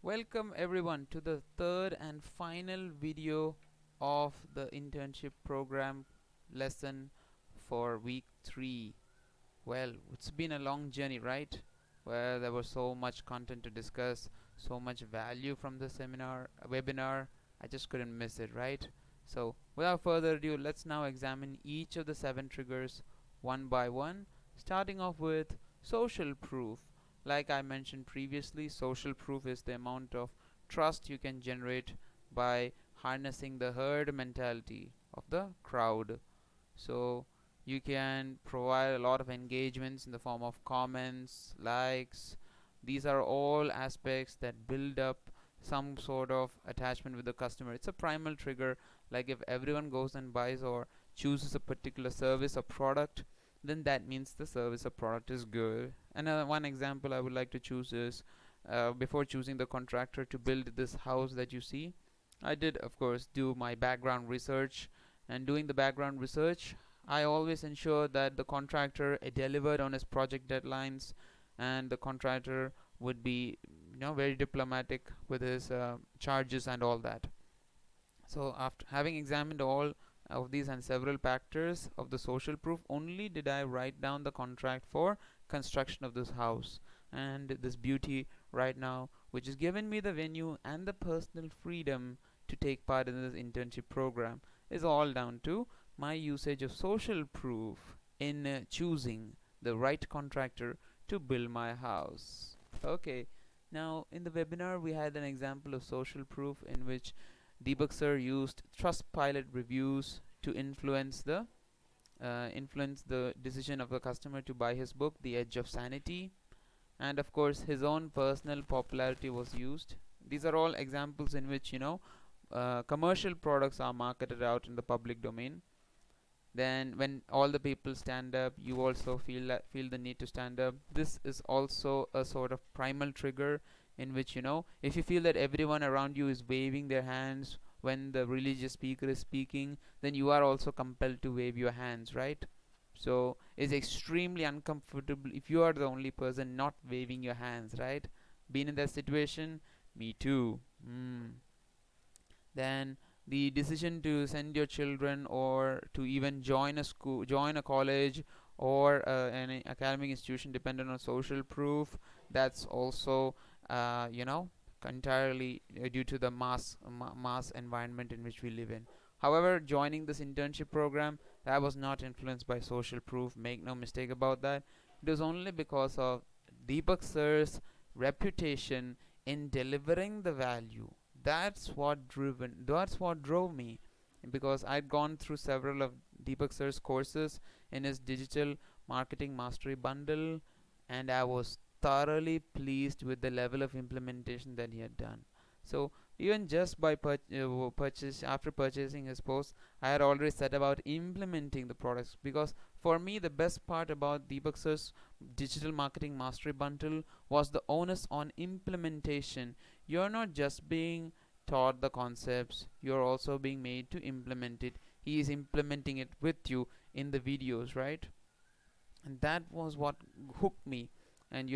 Welcome everyone to the third and final video of the internship program lesson for week 3. Well, it's been a long journey, right? Where there was so much content to discuss, so much value from the webinar. I just couldn't miss it, right? So, without further ado, let's now examine each of the 7 triggers one by one, starting off with social proof. Like I mentioned previously, social proof is the amount of trust you can generate by harnessing the herd mentality of the crowd. So you can provide a lot of engagements in the form of comments, likes. These are all aspects that build up some sort of attachment with the customer. It's a primal trigger. Like if everyone goes and buys or chooses a particular service or product, then that means the service or product is good. And one example I would like to choose is before choosing the contractor to build this house that you see, I did, of course, do my background research. And doing the background research, I always ensure that the contractor delivered on his project deadlines, and the contractor would be, very diplomatic with his charges and all that. So after having examined all of these and several factors of the social proof, only did I write down the contract for construction of this house and this beauty right now, which has given me the venue and the personal freedom to take part in this internship program, is all down to my usage of social proof in choosing the right contractor to build my house. Okay, now in the webinar we had an example of social proof in which Deepak sir used Trustpilot reviews to influence the decision of the customer to buy his book, The Edge of Sanity, and of course his own personal popularity was used. These are all examples in which commercial products are marketed out in the public domain. Then when all the people stand up, you also feel the need to stand up. This is also a sort of primal trigger in which, if you feel that everyone around you is waving their hands when the religious speaker is speaking, then you are also compelled to wave your hands, right? So it's extremely uncomfortable if you are the only person not waving your hands, right? Been in that situation? Me too. Then the decision to send your children or to even join a college or an academic institution dependent on social proof, that's also entirely due to the mass environment in which we live in. However, joining this internship program, that was not influenced by social proof, make no mistake about that. It was only because of Deepak sir's reputation in delivering the value. That's what drove me, because I'd gone through several of Deepak sir's courses in his digital marketing mastery bundle, and I was thoroughly pleased with the level of implementation that he had done. So even just by purchasing his post, I had already set about implementing the products, because for me the best part about Deepak sir's digital marketing mastery bundle was the onus on implementation. You're not just being taught the concepts, you're also being made to implement it. He is implementing it with you in the videos, right? And that was what hooked me and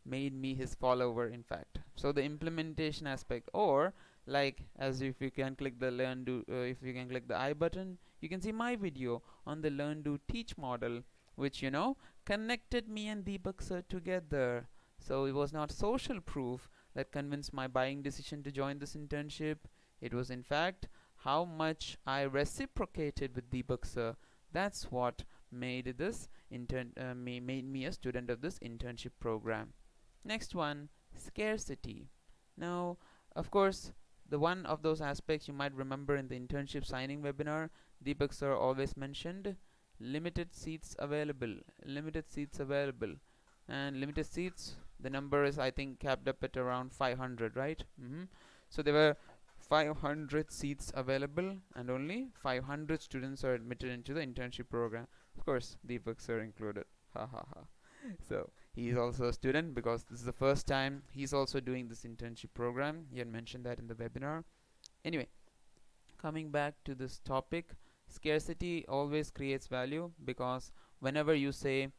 made me his follower, in fact. So the implementation aspect, or like, as if you can click the learn do if you can click the I button, you can see my video on the learn do teach model, which connected me and Deepak sir together. So it was not social proof that convinced my buying decision to join this internship. It was in fact how much I reciprocated with Deepak sir. That's what made me a student of this internship program. Next one, scarcity. Now, of course, the one of those aspects you might remember in the internship signing webinar, Deepak sir always mentioned limited seats available, limited seats available, and limited seats. The number is, I think, capped up at around 500, right? So there were 500 seats available, and only 500 students are admitted into the internship program. Of course, Deepak sir included. Ha ha ha. So he's also a student, because this is the first time he's also doing this internship program. He had mentioned that in the webinar. Anyway, coming back to this topic, scarcity always creates value, because whenever you say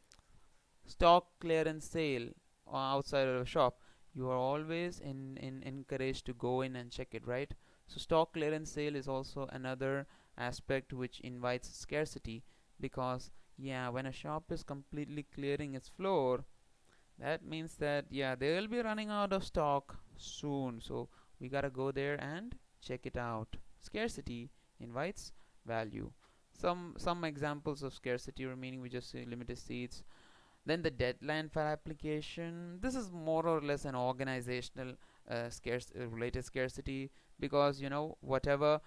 stock clearance sale outside of a shop, you are always encouraged to go in and check it, right? So stock clearance sale is also another aspect which invites scarcity, because yeah, when a shop is completely clearing its floor, that means that yeah, they will be running out of stock soon. So we gotta go there and check it out. Scarcity invites value. Some examples of scarcity remaining, we just say limited seats. Then the deadline for application. This is more or less an organizational related scarcity, because whatever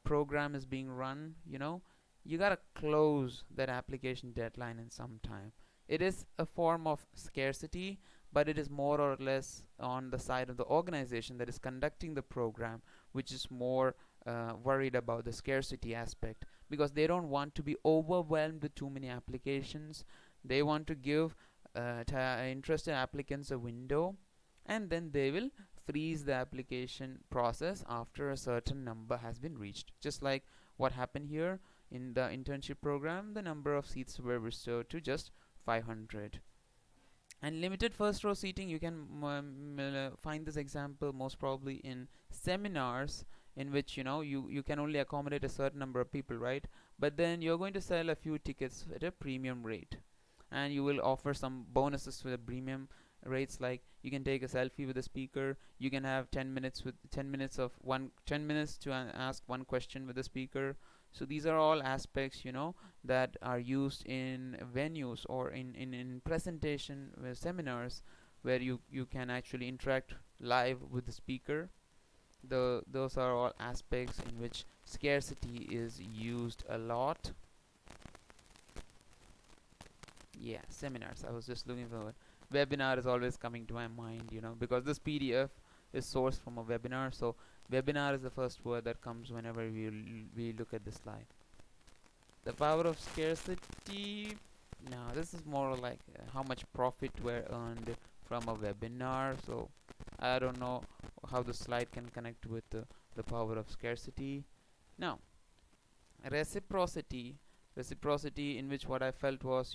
program is being run, you gotta close that application deadline in some time. It is a form of scarcity, but it is more or less on the side of the organization that is conducting the program, which is more worried about the scarcity aspect, because they don't want to be overwhelmed with too many applications. They want to give interested applicants a window, and then they will freeze the application process after a certain number has been reached. Just like what happened here in the internship program, the number of seats were restored to just 500. And limited first row seating, you can find this example most probably in seminars, in which you can only accommodate a certain number of people, right? But then you're going to sell a few tickets at a premium rate, and you will offer some bonuses to the premium rates, like you can take a selfie with the speaker, you can have 10 minutes of one 10 minutes to ask one question with the speaker. So these are all aspects that are used in venues or in presentation seminars, where you can actually interact live with the speaker. Those are all aspects in which scarcity is used a lot. Yeah, seminars, I was just looking for it. Webinar is always coming to my mind, because this PDF is sourced from a webinar. So webinar is the first word that comes whenever we look at this slide. The power of scarcity. Now this is more like how much profit were earned from a webinar. So I don't know how the slide can connect with the power of scarcity. Now reciprocity. Reciprocity, in which what I felt was,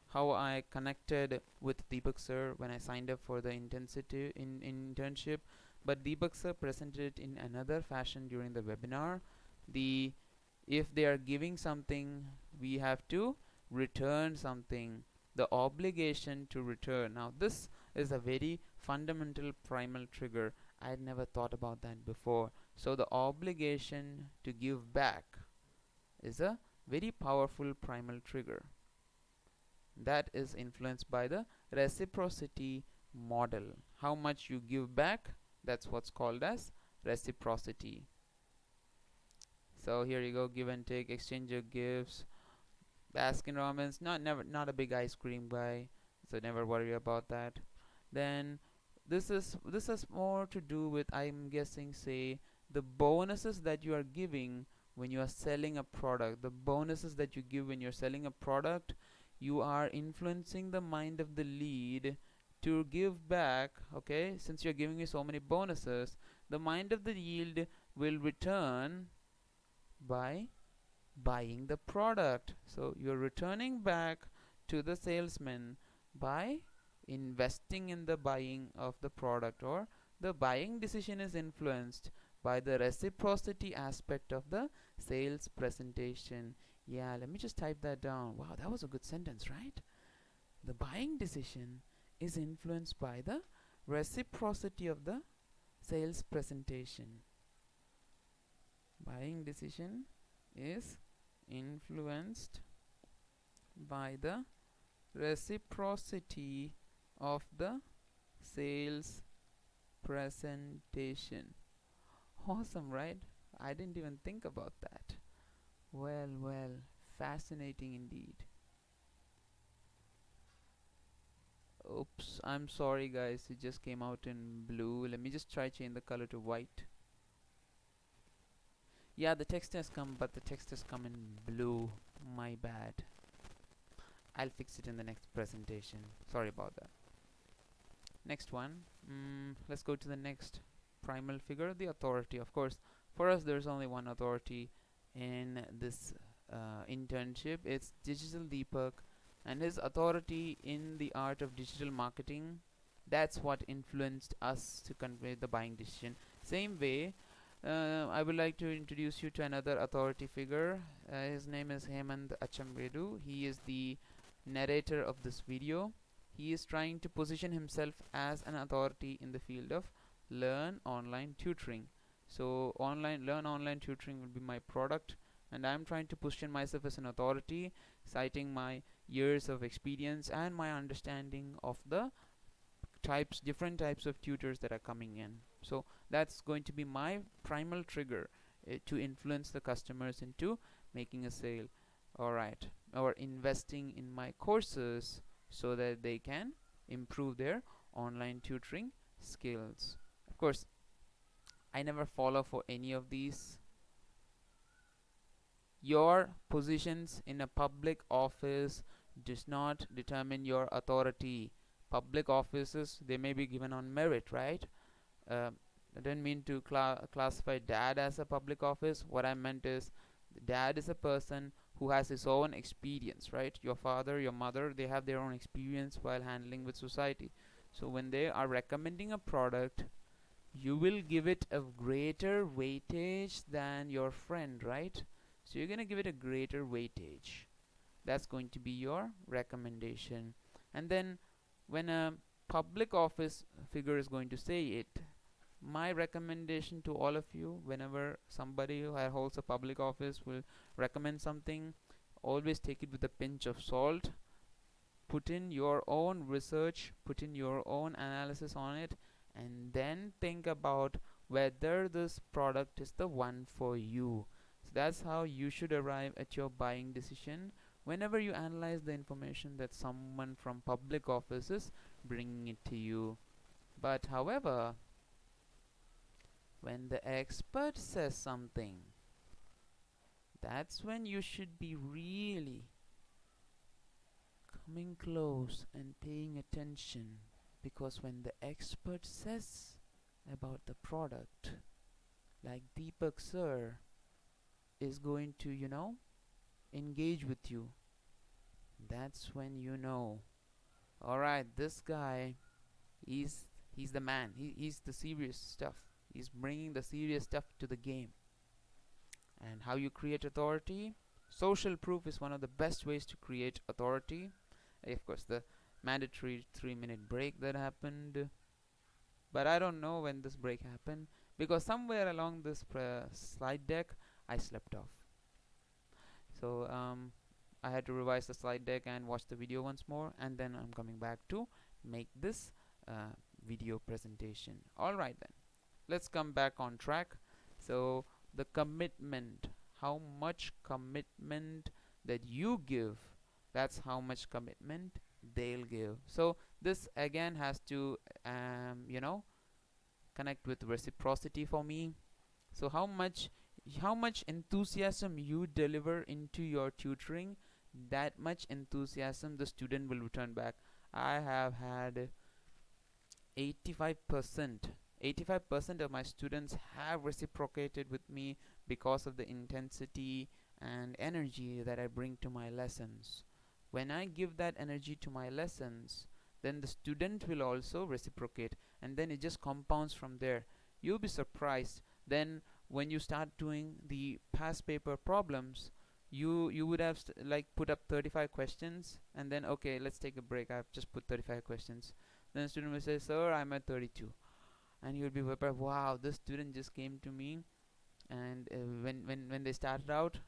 how I connected with Deepak sir when I signed up for the internship. But Deepak sir presented it in another fashion during the webinar. The If they are giving something, we have to return something. The obligation to return. Now this is a very fundamental primal trigger. I had never thought about that before. So the obligation to give back is a very powerful primal trigger that is influenced by the reciprocity model. How much you give back, that's what's called as reciprocity. So here you go, give and take, exchange your gifts. Baskin Robbins, not a big ice cream guy, so never worry about that. Then this is more to do with, I'm guessing, say the bonuses that you are giving when you are selling a product. The bonuses that you give when you're selling a product, you are influencing the mind of the lead to give back. Okay, since you're giving me so many bonuses, the mind of the yield will return by buying the product. So you're returning back to the salesman by investing in the buying of the product, or the buying decision is influenced by the reciprocity aspect of the sales presentation. Yeah, let me just type that down. Wow, that was a good sentence, right? The buying decision is influenced by the reciprocity of the sales presentation. Buying decision is influenced by the reciprocity of the sales presentation. Awesome, right? I didn't even think about that. Well, fascinating indeed. Oops, I'm sorry guys, it just came out in blue. Let me just try change the color to white. Yeah, the text has come, but the text has come in blue. My bad. I'll fix it in the next presentation. Sorry about that. Next one. Let's go to the next primal figure, the authority. Of course, for us there's only one authority in this internship. It's Digital Deepak, and his authority in the art of digital marketing That's what influenced us to convey the buying decision. Same way, I would like to introduce you to another authority figure. His name is Hemant Achambedu. He is the narrator of this video. He is trying to position himself as an authority in the field of learn online tutoring. So learn online tutoring will be my product, and I'm trying to position myself as an authority, citing my years of experience and my understanding of the different types of tutors that are coming in. So that's going to be my primal trigger to influence the customers into making a sale, all right, or investing in my courses so that they can improve their online tutoring skills. Of course, I never follow for any of these. Your positions in a public office does not determine your authority. Public offices, they may be given on merit, right? uh, I didn't mean to classify dad as a public office. What I meant is, dad is a person who has his own experience, right? Your father, your mother, they have their own experience while handling with society. So when they are recommending a product, you will give it a greater weightage than your friend, right? So you're going to give it a greater weightage. That's going to be your recommendation. And then when a public office figure is going to say it, my recommendation to all of you, whenever somebody who holds a public office will recommend something, always take it with a pinch of salt. Put in your own research, put in your own analysis on it, and then think about whether this product is the one for you. So that's how you should arrive at your buying decision whenever you analyze the information that someone from public office is bringing it to you. But however, when the expert says something, that's when you should be really coming close and paying attention, because when the expert says about the product, like Deepak sir is going to, engage with you, that's when you know, alright, this guy, he's the man. He's the serious stuff. He's bringing the serious stuff to the game. And how you create authority? Social proof is one of the best ways to create authority. Of course, the mandatory 3-minute break that happened, but I don't know when this break happened, because somewhere along this slide deck I slept off. So I had to revise the slide deck and watch the video once more, and then I'm coming back to make this video presentation. Alright then, let's come back on track. So the commitment, how much commitment that you give, that's how much commitment they'll give. So this again has to connect with reciprocity for me. So how much enthusiasm you deliver into your tutoring, that much enthusiasm the student will return back. I have had 85% 85% of my students have reciprocated with me because of the intensity and energy that I bring to my lessons. When I give that energy to my lessons, then the student will also reciprocate, and then it just compounds from there. You'll be surprised then when you start doing the past paper problems. You would have like put up 35 questions, and then okay, let's take a break, I've just put 35 questions. Then the student will say, sir, I'm at 32. And you'll be prepared, wow, this student just came to me, and when they started out,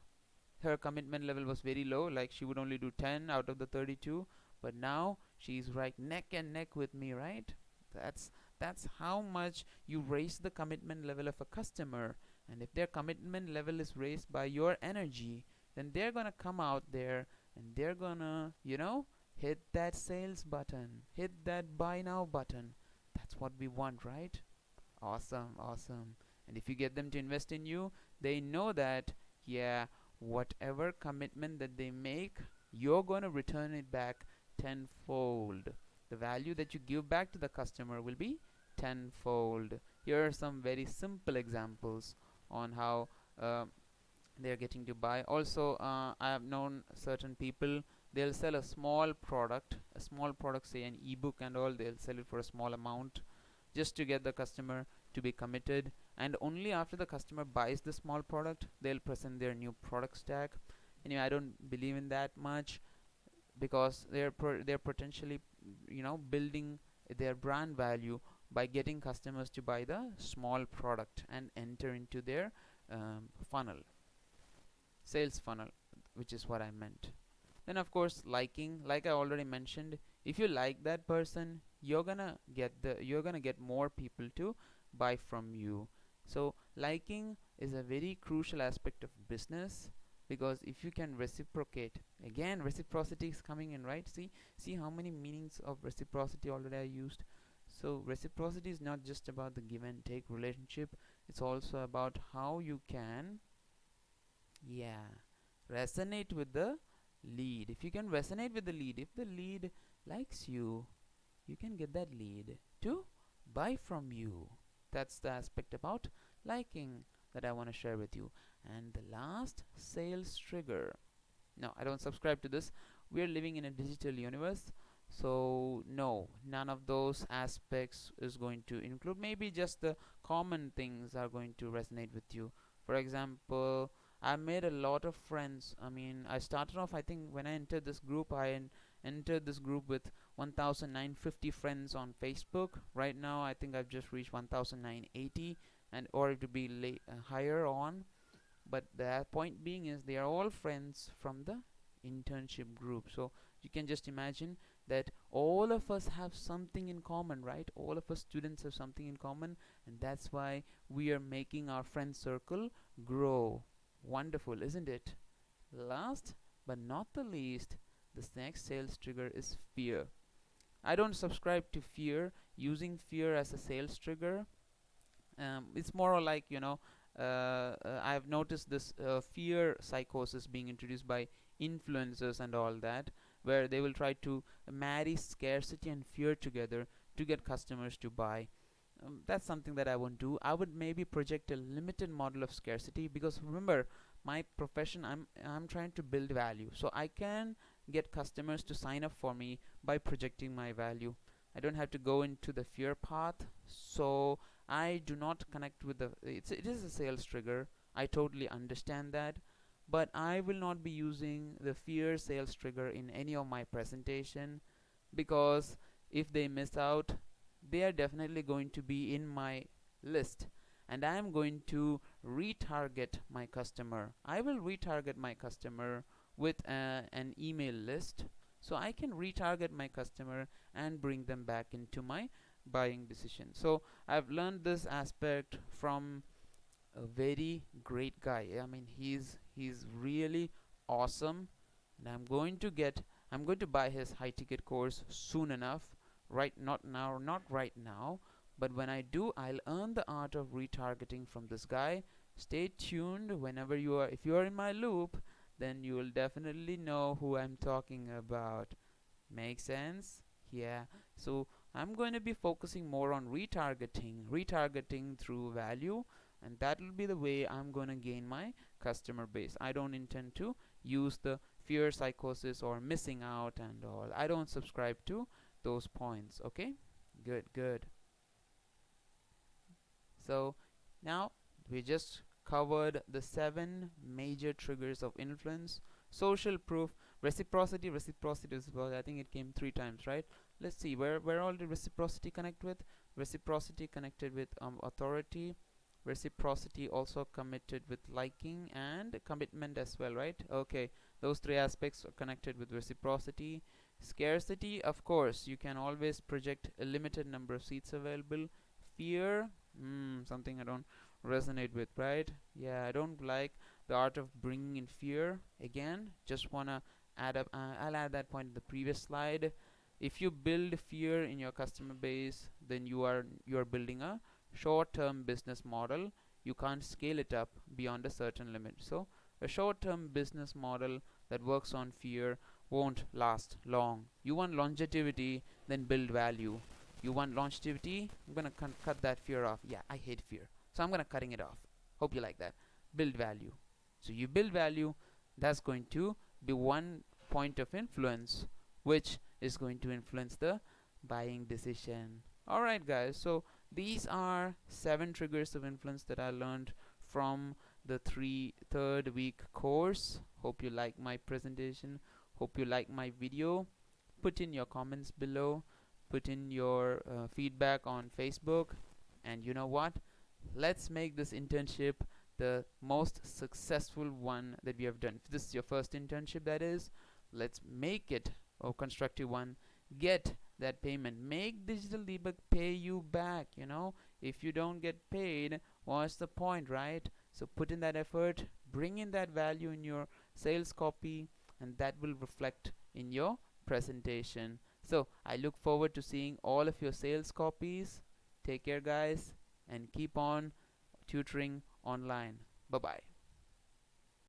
her commitment level was very low, like she would only do 10 out of the 32, but now she's right neck and neck with me, right? That's how much you raise the commitment level of a customer. And if their commitment level is raised by your energy, then they're gonna come out there and they're gonna hit that sales button, hit that buy now button. That's what we want, right? Awesome, awesome. And if you get them to invest in you, they know that, yeah, whatever commitment that they make, you're going to return it back tenfold. The value that you give back to the customer will be tenfold. Here are some very simple examples on how they're getting to buy. Also, I have known certain people they'll sell a small product, say an ebook and all. They'll sell it for a small amount just to get the customer to be committed, and only after the customer buys the small product, they'll present their new product stack. Anyway, I don't believe in that much, because they're potentially, building their brand value by getting customers to buy the small product and enter into their funnel, sales funnel, which is what I meant. Then of course, liking, like I already mentioned, if you like that person, you're gonna get more people to buy from you. So liking is a very crucial aspect of business, because if you can reciprocate, again reciprocity is coming in, right? See how many meanings of reciprocity already I used. So reciprocity is not just about the give and take relationship, it's also about how you can, yeah, resonate with the lead. If you can resonate with the lead, if the lead likes you, you can get that lead to buy from you. That's the aspect about liking that I want to share with you. And the last, sales trigger. No, I don't subscribe to this. We are living in a digital universe, so no, none of those aspects is going to include. Maybe just the common things are going to resonate with you. For example, I made a lot of friends. I mean, I started off, I think when I entered this group, entered this group with 1950 friends on Facebook. Right now I think I've just reached 1980, and or to be higher on. But the point being is, they are all friends from the internship group. So you can just imagine that all of us have something in common, right? All of us students have something in common, and that's why we are making our friend circle grow. Wonderful, isn't it? Last but not the least, this next sales trigger is fear. I don't subscribe to fear, using fear as a sales trigger. It's more like, I've noticed this fear psychosis being introduced by influencers and all that, where they will try to marry scarcity and fear together to get customers to buy. That's something that I won't do. I would maybe project a limited model of scarcity, because remember, my profession, I'm trying to build value, so I can get customers to sign up for me by projecting my value. I don't have to go into the fear path. So I do not connect with it is a sales trigger, I totally understand that, but I will not be using the fear sales trigger in any of my presentation, because if they miss out, they are definitely going to be in my list, and I am going to retarget my customer. I will retarget my customer with an email list, so I can retarget my customer and bring them back into my buying decision. So I've learned this aspect from a very great guy. I mean, he's really awesome, and I'm going to buy his high ticket course soon enough. Right, not right now, but when I do, I'll earn the art of retargeting from this guy. Stay tuned. Whenever if you are in my loop, then you will definitely know who I'm talking about. Make sense? Yeah. So I'm going to be focusing more on retargeting through value, and that will be the way I'm going to gain my customer base. I don't intend to use the fear psychosis or missing out and all. I don't subscribe to those points. Okay, good. So now we just covered the 7 major triggers of influence. Social proof, reciprocity is about, I think it came 3 times, right? Let's see, where all did reciprocity connect with? Reciprocity connected with authority. Reciprocity also committed with liking and commitment as well, right? Okay, those 3 aspects are connected with reciprocity. Scarcity, of course, you can always project a limited number of seats available. Fear, something I don't resonate with, right? Yeah, I don't like the art of bringing in fear. Again, just wanna add up, I'll add that point in the previous slide. If you build fear in your customer base, then you are building a short-term business model. You can't scale it up beyond a certain limit. So a short-term business model that works on fear won't last long. You want longevity, then build value. You want longevity, I'm gonna cut that fear off. Yeah, I hate fear, so I'm gonna cutting it off. Hope you like that. Build value. So you build value, that's going to be one point of influence, which is going to influence the buying decision. Alright guys, so these are 7 triggers of influence that I learned from the third week course. Hope you like my presentation, hope you like my video. Put in your comments below, put in your feedback on Facebook, and you know what, let's make this internship the most successful one that we have done. If this is your first internship, that is, let's make it a constructive one. Get that payment, make Digital Debug pay you back. If you don't get paid, what's the point, right? So put in that effort, bring in that value in your sales copy, and that will reflect in your presentation. So I look forward to seeing all of your sales copies. Take care guys, and keep on tutoring online. Bye bye.